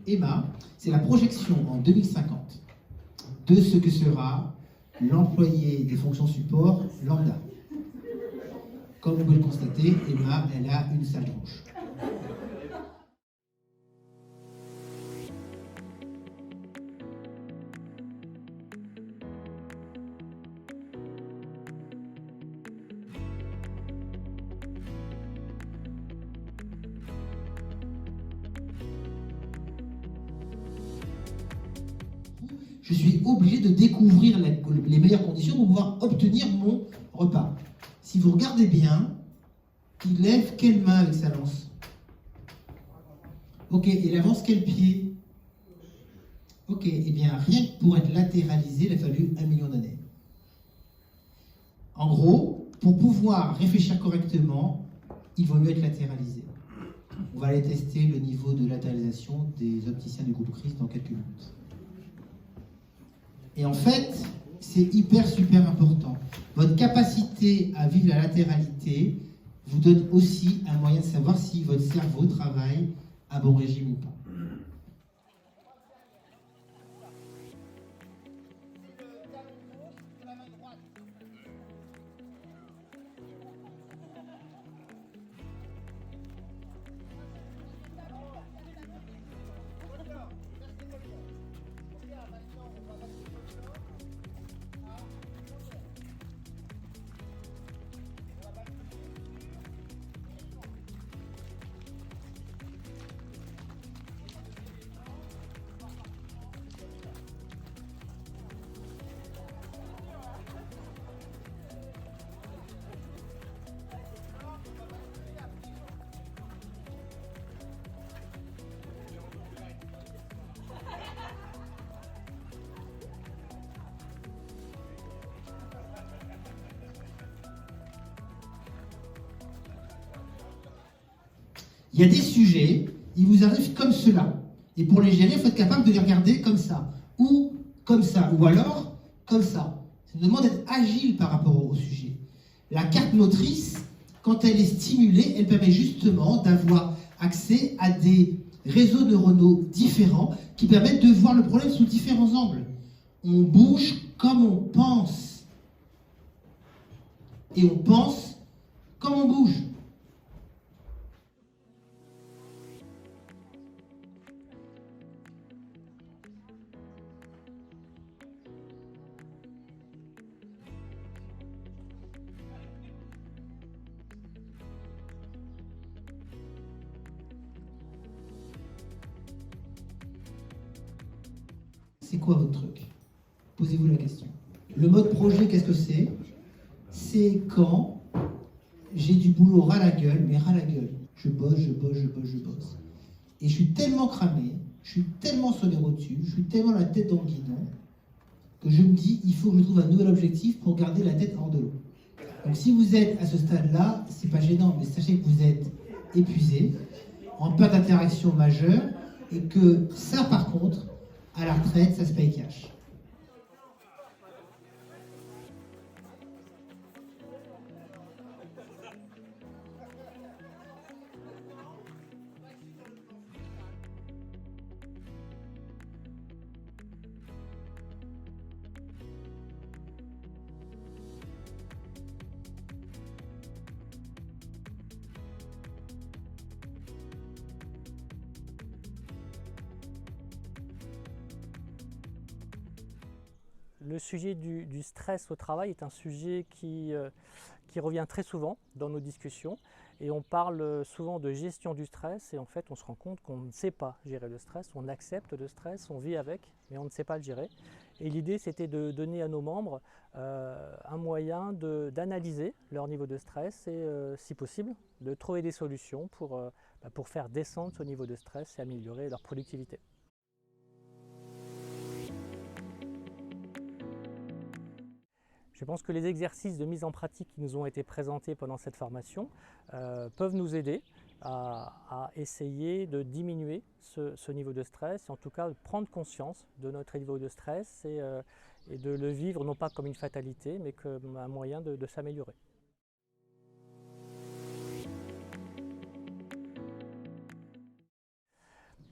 Emma, c'est la projection en 2050 de ce que sera l'employé des fonctions support lambda. Comme vous pouvez le constater, Emma, elle a une sale tronche. Je suis obligé de découvrir les meilleures conditions pour pouvoir obtenir mon repas. Si vous regardez bien, il lève quelle main avec sa lance? Ok, il avance quel pied? Ok, et bien rien que pour être latéralisé, il a fallu 1 million d'années. En gros, pour pouvoir réfléchir correctement, il vaut mieux être latéralisé. On va aller tester le niveau de latéralisation des opticiens du groupe CRIS dans quelques minutes. Et en fait, c'est super important. Votre capacité à vivre la latéralité vous donne aussi un moyen de savoir si votre cerveau travaille à bon régime ou pas. Il y a des sujets, ils vous arrivent comme cela. Et pour les gérer, il faut être capable de les regarder comme ça. Ou comme ça. Ou alors, comme ça. Ça nous demande d'être agile par rapport au sujet. La carte motrice, quand elle est stimulée, elle permet justement d'avoir accès à des réseaux neuronaux différents qui permettent de voir le problème sous différents angles. On bouge comme on pense. Et on pense comme on bouge. C'est quoi votre truc? Posez-vous la question. Le mode projet, qu'est-ce que c'est? C'est quand j'ai du boulot ras la gueule, mais ras la gueule. Je bosse. Et je suis tellement cramé, je suis tellement sur les rotules, je suis tellement la tête dans le guidon, que je me dis, il faut que je trouve un nouvel objectif pour garder la tête hors de l'eau. Donc si vous êtes à ce stade-là, c'est pas gênant, mais sachez que vous êtes épuisé, en perte d'interaction majeure, et que ça, par contre, à la retraite, ça se paye cash. Le sujet du stress au travail est un sujet qui revient très souvent dans nos discussions et on parle souvent de gestion du stress et en fait on se rend compte qu'on ne sait pas gérer le stress, on accepte le stress, on vit avec mais on ne sait pas le gérer. Et l'idée c'était de donner à nos membres un moyen d'analyser leur niveau de stress et si possible de trouver des solutions pour faire descendre ce niveau de stress et améliorer leur productivité. Je pense que les exercices de mise en pratique qui nous ont été présentés pendant cette formation peuvent nous aider à essayer de diminuer ce niveau de stress et en tout cas de prendre conscience de notre niveau de stress et de le vivre non pas comme une fatalité mais comme un moyen de s'améliorer.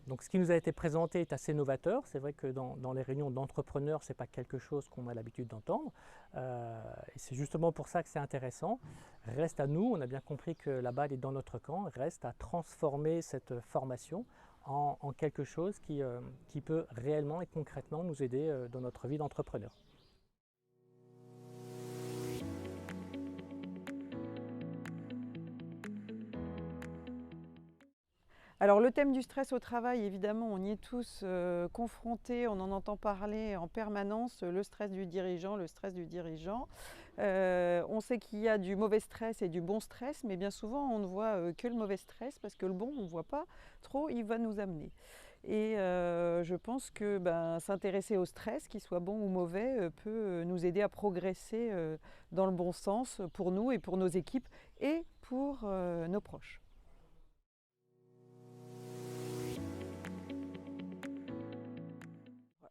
Donc ce qui nous a été présenté est assez novateur. C'est vrai que dans les réunions d'entrepreneurs, ce n'est pas quelque chose qu'on a l'habitude d'entendre. Et c'est justement pour ça que c'est intéressant. Reste à nous, on a bien compris que la balle est dans notre camp, reste à transformer cette formation en quelque chose qui peut réellement et concrètement nous aider dans notre vie d'entrepreneur. Alors le thème du stress au travail, évidemment, on y est tous confrontés, on en entend parler en permanence, le stress du dirigeant, le stress du dirigeant. On sait qu'il y a du mauvais stress et du bon stress, mais bien souvent on ne voit que le mauvais stress parce que le bon, on ne voit pas trop, il va nous amener. Et je pense que s'intéresser au stress, qu'il soit bon ou mauvais, peut nous aider à progresser dans le bon sens pour nous et pour nos équipes et pour nos proches.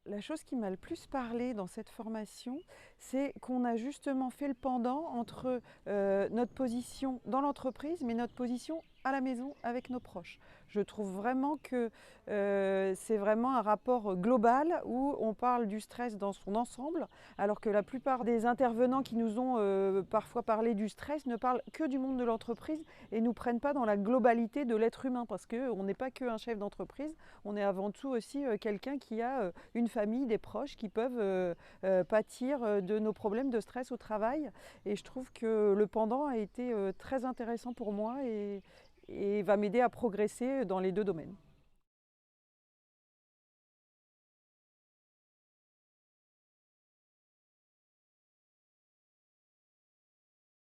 La chose qui m'a le plus parlé dans cette formation, c'est qu'on a justement fait le pendant entre notre position dans l'entreprise, mais notre position à la maison avec nos proches. Je trouve vraiment que c'est vraiment un rapport global où on parle du stress dans son ensemble, alors que la plupart des intervenants qui nous ont parfois parlé du stress ne parlent que du monde de l'entreprise et ne nous prennent pas dans la globalité de l'être humain, parce qu'on n'est pas qu'un chef d'entreprise, on est avant tout aussi quelqu'un qui a une famille, des proches qui peuvent pâtir de nos problèmes de stress au travail. Et je trouve que le pendant a été très intéressant pour moi et va m'aider à progresser dans les deux domaines.